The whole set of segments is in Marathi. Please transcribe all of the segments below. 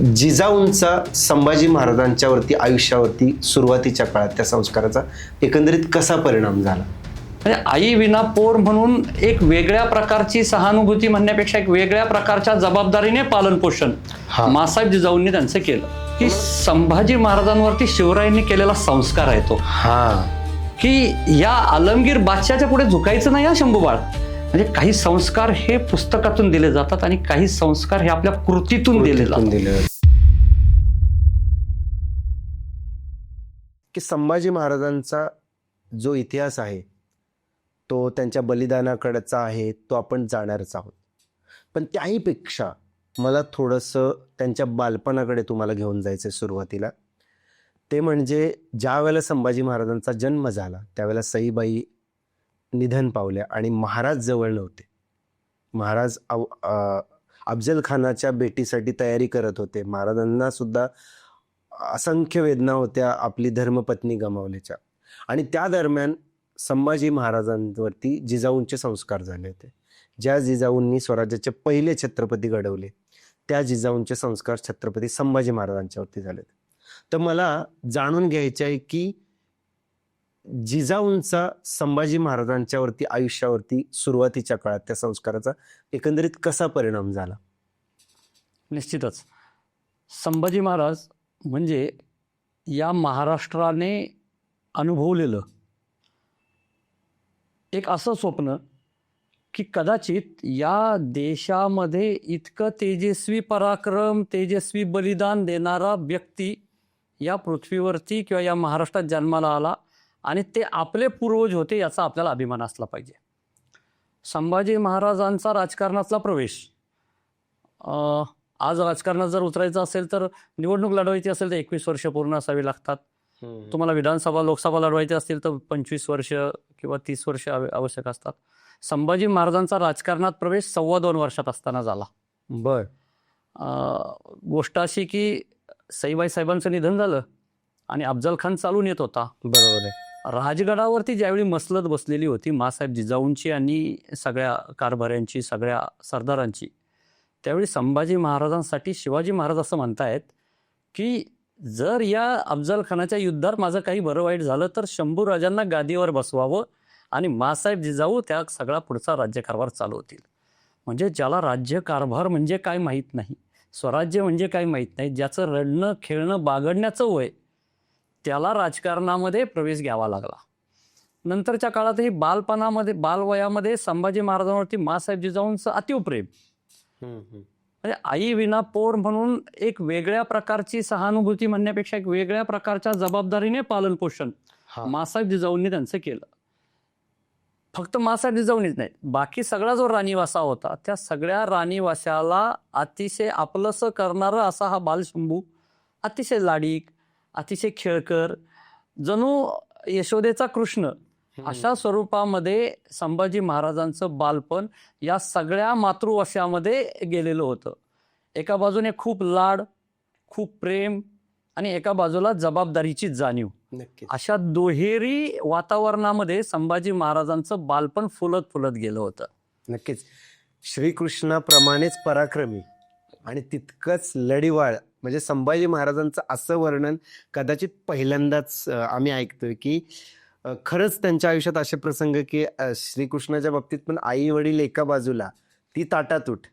जिजाऊंचा संभाजी महाराजांच्यावरती आयुष्यावरती सुरुवातीच्या काळात त्या संस्काराचा एकंदरीत कसा परिणाम झाला? म्हणजे आई विना पोर म्हणून एक वेगळ्या प्रकारची सहानुभूती म्हणण्यापेक्षा एक वेगळ्या प्रकारच्या जबाबदारीने पालन पोषण मासाहेब जिजाऊंनी त्यांचं केलं. की संभाजी महाराजांवरती शिवरायांनी केलेला संस्कार आहे तो की या आलमगीर बादशाच्या पुढे झुकायचं नाही. शंभू बाळ म्हणजे काही संस्कार हे पुस्तकातून दिले जातात आणि काही संस्कार हे आपल्या कृतीतून दिले जातात. की संभाजी महाराजांचा जो इतिहास आहे तो त्यांच्या बलिदानाकडचा आहे, तो आपण जाणारच आहोत. पण त्याहीपेक्षा मला थोडंसं त्यांच्या बालपणाकडे तुम्हाला घेऊन जायचं सुरुवातीला. ते म्हणजे ज्या वेळेला संभाजी महाराजांचा जन्म झाला त्यावेळेला सईबाई निधन पावल्या आणि महाराज जवळ नव्हते. महाराज अफजल खानाच्या भेटीसाठी तयारी करत होते. महाराजांना सुद्धा असंख्य वेदना होत्या आपली धर्मपत्नी गमावल्याच्या. आणि त्या दरम्यान संभाजी महाराजांवरती जिजाऊंचे संस्कार झाले होते. ज्या जिजाऊंनी स्वराज्याचे पहिले छत्रपती घडवले त्या जिजाऊंचे संस्कार छत्रपती संभाजी महाराजांच्यावरती झाले. तर मला जाणून घ्यायचे आहे की जिजाऊंचा संभाजी महाराजांच्यावरती आयुष्यावरती सुरुवातीच्या काळात त्या संस्काराचा एकंदरीत कसा परिणाम झाला? निश्चितच संभाजी महाराज म्हणजे या महाराष्ट्राने अनुभवलेलं एक असं स्वप्न की कदाचित या देशामध्ये इतकं तेजस्वी पराक्रम, तेजस्वी बलिदान देणारा व्यक्ती या पृथ्वीवरती किंवा या महाराष्ट्रात जन्माला आला आणि ते आपले पूर्वज होते याचा आपल्याला अभिमान असला पाहिजे. संभाजी महाराजांचा राजकारणातला प्रवेश, आज राजकारणात जर उतरायचं असेल तर निवडणूक लढवायची असेल तर 21 वर्ष पूर्ण असावी लागतात. तुम्हाला विधानसभा लोकसभा लढवायची असतील तर 25 वर्ष किंवा 30 वर्ष आवश्यक असतात. संभाजी महाराजांचा राजकारणात प्रवेश 2.25 वर्षात असताना झाला. गोष्ट अशी की सईबाई साहेबांचं निधन झालं आणि अफजल खान चालून येत होता. बरोबर आहे. राजगडावरती ज्यावेळी मसलत बसलेली होती मासाहेब जिजाऊंची आणि सगळ्या कारभाऱ्यांची, सगळ्या सरदारांची, त्यावेळी संभाजी महाराजांसाठी शिवाजी महाराज असं म्हणतायत की जर या अफजल खानाच्या युद्धात माझं काही बरं वाईट झालं तर शंभू राजांना गादीवर बसवावं आणि मासाहेब जिजाऊ त्या सगळा पुढचा राज्यकारभार चालवतील. म्हणजे ज्याला राज्यकारभार म्हणजे काय माहीत नाही, स्वराज्य म्हणजे काय माहीत नाही, ज्याचं रडणं खेळणं बागडण्याचं वय, त्याला राजकारणामध्ये प्रवेश घ्यावा लागला. नंतरच्या काळातही बालपणामध्ये, बालवयामध्ये संभाजी महाराजांवरती मासाहेब जिजाऊंचं अतीव प्रेम. म्हणजे आई विना पोर म्हणून एक वेगळ्या प्रकारची सहानुभूती म्हणण्यापेक्षा एक वेगळ्या प्रकारच्या जबाबदारीने पालन पोषण मासाहेब जिजाऊंनी त्यांचं केलं. फक्त मासाहेब जिजाऊंनीच नाही, बाकी सगळा जो राणीवासा होता त्या सगळ्या राणीवासाला अतिशय आपलंसं करणारा असा हा बालशंभू, अतिशय लाडीक, अतिशय खेळकर, जणू यशोदेचा कृष्ण अशा स्वरूपामध्ये संभाजी महाराजांचं बालपण या सगळ्या मातृवशामध्ये गेलेलं होतं. एका बाजूने खूप लाड, खूप प्रेम आणि एका बाजूला जबाबदारीची जाणीव. अशा दुहेरी वातावरणामध्ये संभाजी महाराजांचं बालपण फुलत फुलत गेलं होतं. नक्कीच. श्रीकृष्णाप्रमाणेच पराक्रमी आणि तितकंच लढीवाळ म्हणजे संभाजी महाराजांचं असं वर्णन कदाचित पहिल्यांदाच आम्ही ऐकतोय की खरंच त्यांच्या आयुष्यात असे प्रसंग की श्रीकृष्णाच्या बाबतीत पण आई वडील एका बाजूला, ती ताटातूट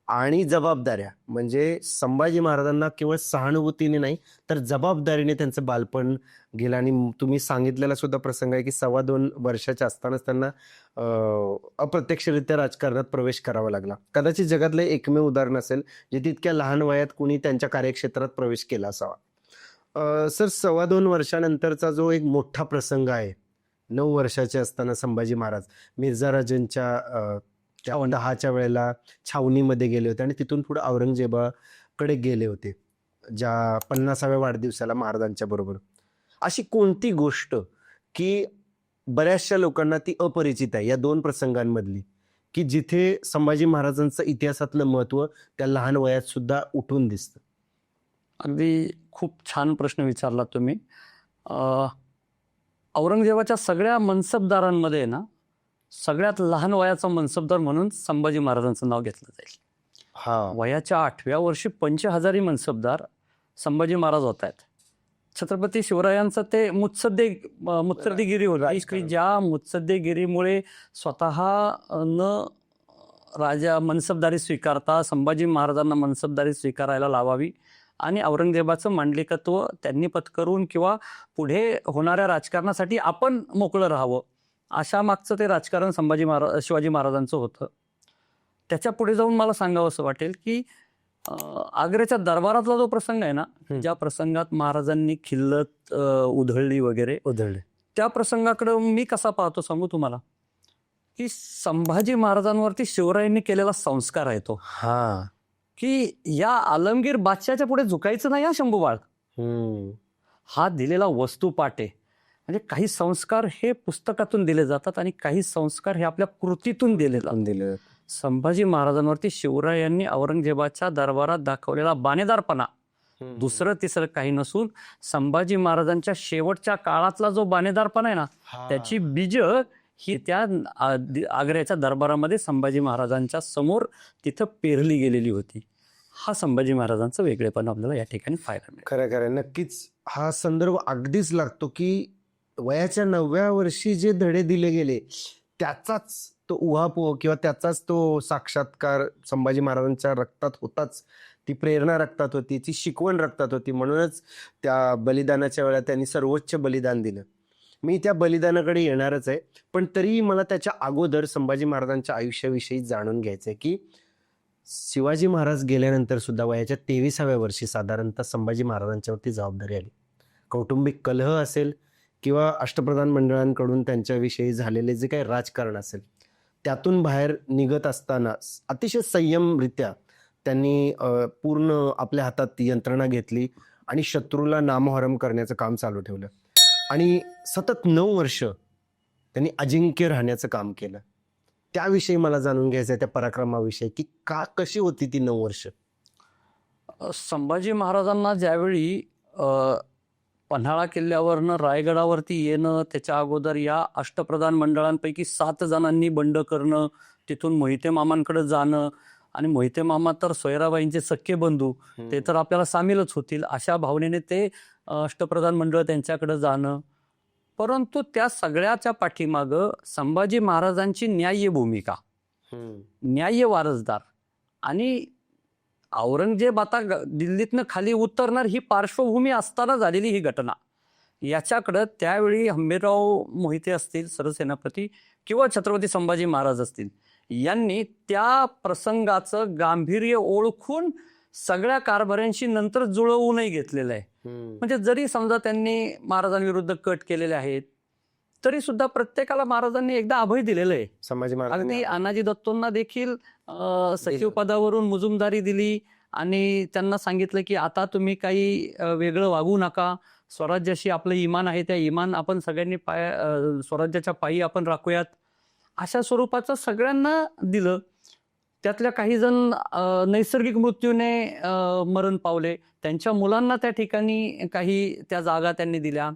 आणि जबाबदाऱ्या, म्हणजे संभाजी महाराजांना केवळ सहानुभूतीने नाही तर जबाबदारीने त्यांचं बालपण गेलं. आणि तुम्ही सांगितलेला सुद्धा प्रसंग आहे की 2.25 वर्षाच्या असतानाच त्यांना अप्रत्यक्षरित्या राजकारणात प्रवेश करावा लागला. कदाचित जगातलं एकमेव उदाहरण असेल जे तितक्या लहान वयात कुणी त्यांच्या कार्यक्षेत्रात प्रवेश केला असावा. सर, 2.25 वर्षानंतरचा जो एक मोठा प्रसंग आहे, 9 वर्षाचे असताना संभाजी महाराज मिर्झा राजांच्या त्या 10च्या वेळेला छावणीमध्ये गेले होते आणि तिथून पुढे औरंगजेबाकडे गेले होते ज्या 50व्या वाढदिवसाला महाराजांच्या बरोबर. अशी कोणती गोष्ट की बऱ्याचशा लोकांना ती अपरिचित आहे या 2 प्रसंगांमधली, की जिथे संभाजी महाराजांचं इतिहासातलं महत्त्व त्या लहान वयात सुद्धा उठून दिसतं? अगदी खूप छान प्रश्न विचारला तुम्ही. औरंगजेबाच्या सगळ्या मनसबदारांमध्ये ना सगळ्यात लहान वयाचा मनसबदार म्हणून संभाजी महाराजांचं नाव घेतलं जाईल. हा वयाच्या 8व्या वर्षी पंचहजारी मनसबदार संभाजी महाराज होत आहेत. छत्रपती शिवरायांचं ते मुत्सद्देगिरी होती की राजकारण. ज्या मुत्सद्देगिरीमुळे स्वतः न राजा मनसबदारी स्वीकारता संभाजी महाराजांना मनसबदारी स्वीकारायला लावावी आणि औरंगजेबाचं मांडलिकत्व त्यांनी पत्करून किंवा पुढे होणाऱ्या राजकारणासाठी आपण मोकळं राहावं, अशा मागचं ते राजकारण शिवाजी महाराजांचं होतं. त्याच्या पुढे जाऊन मला सांगावं असं वाटेल की आग्र्याच्या दरबारातला जो प्रसंग आहे ना, ज्या प्रसंगात महाराजांनी खिल्लत उधळली वगैरे, त्या प्रसंगाकडे मी कसा पाहतो सांगू तुम्हाला, की संभाजी महाराजांवरती शिवरायांनी केलेला संस्कार आहे तो, हा की या आलमगीर बादशाच्या पुढे झुकायचं नाही हा शंभूबाळ. हा दिलेला वस्तुपाठ आहे. म्हणजे काही संस्कार हे पुस्तकातून दिले जातात आणि काही संस्कार हे आपल्या कृतीतून दिले जातात. संभाजी महाराजांवरती शिवरायांनी औरंगजेबाच्या दरबारात दाखवलेला बाणेदारपणा दुसरं तिसरं काही नसून संभाजी महाराजांच्या शेवटच्या काळातला जो बाणेदारपणा आहे ना, त्याची बीज ही त्या आग्र्याच्या दरबारामध्ये संभाजी महाराजांच्या समोर तिथं पेरली गेलेली होती. हा संभाजी महाराजांचं वेगळेपण आपल्याला या ठिकाणी पाहायला मिळेल. खरं नक्कीच हा संदर्भ अगदीच लागतो की वयाच्या 9व्या वर्षी जे धडे दिले गेले त्याचाच तो उहापोह किंवा त्याचाच तो साक्षात्कार संभाजी महाराजांच्या रक्तात होताच. ती प्रेरणा रक्तात होती, ती शिकवण रक्तात होती. म्हणूनच त्या बलिदानाच्या वेळा त्यांनी सर्वोच्च बलिदान दिलं. मी त्या बलिदानाकडे येणारच आहे, पण तरीही मला त्याच्या अगोदर संभाजी महाराजांच्या आयुष्याविषयी जाणून घ्यायचं आहे की शिवाजी महाराज गेल्यानंतर सुद्धा वयाच्या 23व्या वर्षी साधारणतः संभाजी महाराजांच्यावरती जबाबदारी आली. कौटुंबिक कलह असेल किंवा अष्टप्रधान मंडळांकडून त्यांच्याविषयी झालेले जे काही राजकारण असेल, त्यातून बाहेर निघत असताना अतिशय संयमरित्या त्यांनी पूर्ण आपल्या हातात यंत्रणा घेतली आणि शत्रूला नामोहरम करण्याचं काम चालू ठेवलं आणि सतत 9 वर्ष त्यांनी अजिंक्य राहण्याचं काम केलं. त्याविषयी मला जाणून घ्यायचं आहे, त्या पराक्रमाविषयी, की कशी होती ती 9 वर्ष. संभाजी महाराजांना ज्यावेळी पन्हाळा किल्ल्यावरनं रायगडावरती येणं, त्याच्या अगोदर या अष्टप्रधान मंडळांपैकी 7 जणांनी बंड करणं, तिथून मोहिते मामांकडे जाणं, आणि मोहिते मामा तर सोयराबाईंचे सख्खे बंधू, ते तर आपल्याला सामीलच होतील, अशा भावनेने ते अष्टप्रधान मंडळ त्यांच्याकडे जाणं. परंतु त्या सगळ्याच्या पाठीमागं संभाजी महाराजांची न्याय्य भूमिका, न्याय्य वारसदार आणि औरंगजेब आता दिल्लीतनं खाली उतरणार ही पार्श्वभूमी असताना झालेली ही घटना, याच्याकडं त्यावेळी हंबीरराव मोहिते असतील सरसेनापती किंवा छत्रपती संभाजी महाराज असतील, यांनी त्या प्रसंगाचं गांभीर्य ओळखून सगळ्या कारभाऱ्यांशी नंतर जुळवूनही घेतलेलं आहे. म्हणजे जरी समजा त्यांनी महाराजांविरुद्ध कट केलेले आहेत, तरी सुद्धा प्रत्येकाला महाराजांनी एकदा अभय दिलेलं आहे. संभाजी महाराज अगदी अनाजी दत्तोंना देखील सचिव पदावरून मुजुमदारी दिली आणि त्यांना सांगितलं की आता तुम्ही काही वेगळं वागू नका, स्वराज्याशी आपलं इमान आहे, त्या इमान आपण सगळ्यांनी स्वराज्याच्या पायी आपण राखूयात, अशा स्वरूपाचं सगळ्यांना दिलं. त्यातल्या काही जण नैसर्गिक मृत्यूने मरण पावले, त्यांच्या मुलांना त्या ठिकाणी काही त्या जागा त्यांनी दिल्या.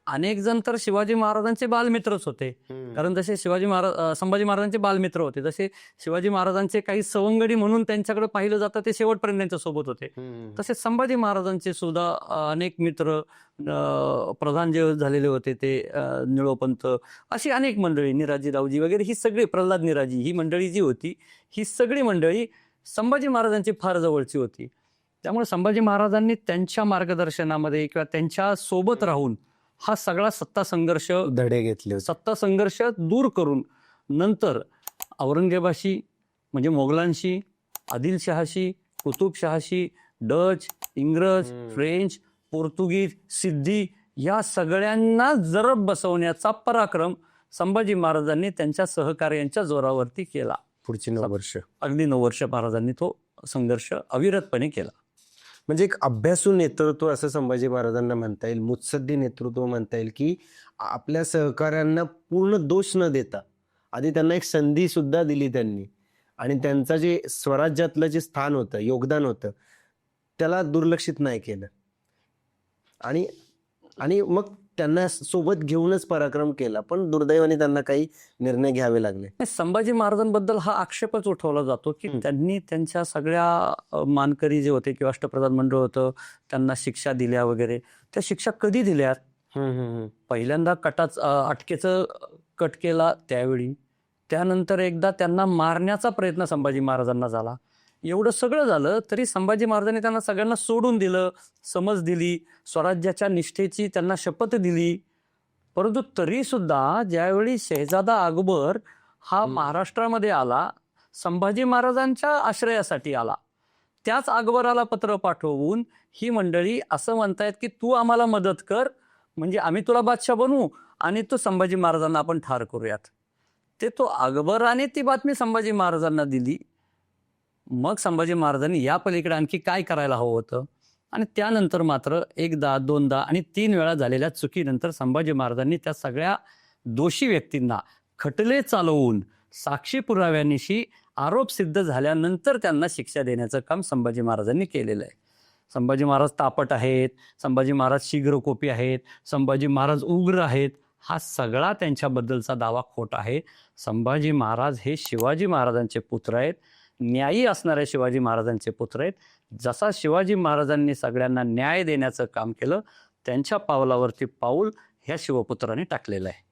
अनेक जण तर शिवाजी महाराजांचे बालमित्रच होते, कारण जसे संभाजी महाराजांचे बालमित्र होते, जसे शिवाजी महाराजांचे काही सवंगडी म्हणून त्यांच्याकडे पाहिलं जातं, ते शेवटपर्यंत त्यांच्या सोबत होते, तसे संभाजी महाराजांचे सुद्धा अनेक मित्र, प्रधान जे झालेले होते ते निळोपंत, अशी अनेक मंडळी, निराजीरावजी वगैरे, ही सगळी, प्रल्हाद निराजी, ही मंडळी जी होती, ही सगळी मंडळी संभाजी महाराजांची फार जवळची होती. त्यामुळे संभाजी महाराजांनी त्यांच्या मार्गदर्शनामध्ये किंवा त्यांच्या सोबत राहून हा सगळा सत्ता संघर्ष दूर करून नंतर औरंगजेबाशी, म्हणजे मोगलांशी, आदिलशहाशी, कुतुबशहाशी, डच, इंग्रज, फ्रेंच, पोर्तुगीज, सिद्धी, या सगळ्यांना जरब बसवण्याचा पराक्रम संभाजी महाराजांनी त्यांच्या सहकार्यांच्या जोरावरती केला. पुढची 9 वर्ष, अगदी 9 वर्ष महाराजांनी तो संघर्ष अविरतपणे केला. म्हणजे एक अभ्यासू नेतृत्व असं संभाजी महाराजांना म्हणता येईल, मुत्सद्दी नेतृत्व म्हणता येईल, की आपल्या सहकार्यांना पूर्ण दोष न देता आधी त्यांना एक संधी सुद्धा दिली त्यांनी, आणि त्यांचं जे स्वराज्यातलं जे स्थान होतं, योगदान होतं, त्याला दुर्लक्षित नाही केलं. आणि मग त्यांना सोबत घेऊनच पराक्रम केला, पण दुर्दैवाने त्यांना काही निर्णय घ्यावे लागले. संभाजी महाराजांबद्दल हा आक्षेपच उठवला जातो की त्यांनी त्यांच्या सगळ्या मानकरी जे होते किंवा अष्टप्रधान मंडळ होतं त्यांना शिक्षा दिल्या वगैरे. त्या शिक्षा कधी दिल्यात? पहिल्यांदा अटकेचं कट केला त्यावेळी, त्यानंतर एकदा त्यांना मारण्याचा प्रयत्न संभाजी महाराजांना झाला. एवढं सगळं झालं तरी संभाजी महाराजांनी त्यांना सगळ्यांना सोडून दिलं, समज दिली, स्वराज्याच्या निष्ठेची त्यांना शपथ दिली. परंतु तरी सुद्धा ज्यावेळी शहजादा अकबर हा महाराष्ट्रामध्ये आला, संभाजी महाराजांच्या आश्रयासाठी आला, त्याच अकबराला पत्र पाठवून ही मंडळी असं म्हणतायत की तू आम्हाला मदत कर, म्हणजे आम्ही तुला बादशाह बनवू आणि तो संभाजी महाराजांना आपण ठार करूयात. तो अकबराने ती बातमी संभाजी महाराजांना दिली. मग संभाजी महाराजांनी या पलीकडे आणखी काय करायला हवं होतं? आणि त्यानंतर मात्र एकदा, दोनदा आणि 3 वेळा झालेल्या चुकीनंतर संभाजी महाराजांनी त्या सगळ्या दोषी व्यक्तींना खटले चालवून साक्षी पुराव्यांनिशी आरोप सिद्ध झाल्यानंतर त्यांना शिक्षा देण्याचं काम संभाजी महाराजांनी केलेलं आहे. संभाजी महाराज तापट आहेत, संभाजी महाराज शीघ्रकोपी आहेत, संभाजी महाराज उग्र आहेत, हा सगळा त्यांच्याबद्दलचा दावा खोटा आहे. संभाजी महाराज हे शिवाजी महाराजांचे पुत्र आहेत, न्यायी असणाऱ्या शिवाजी महाराजांचे पुत्र आहेत. जसा शिवाजी महाराजांनी सगळ्यांना न्याय देण्याचं काम केलं, त्यांच्या पावलावरती पाऊल ह्या शिवपुत्रांनी टाकलेलं आहे.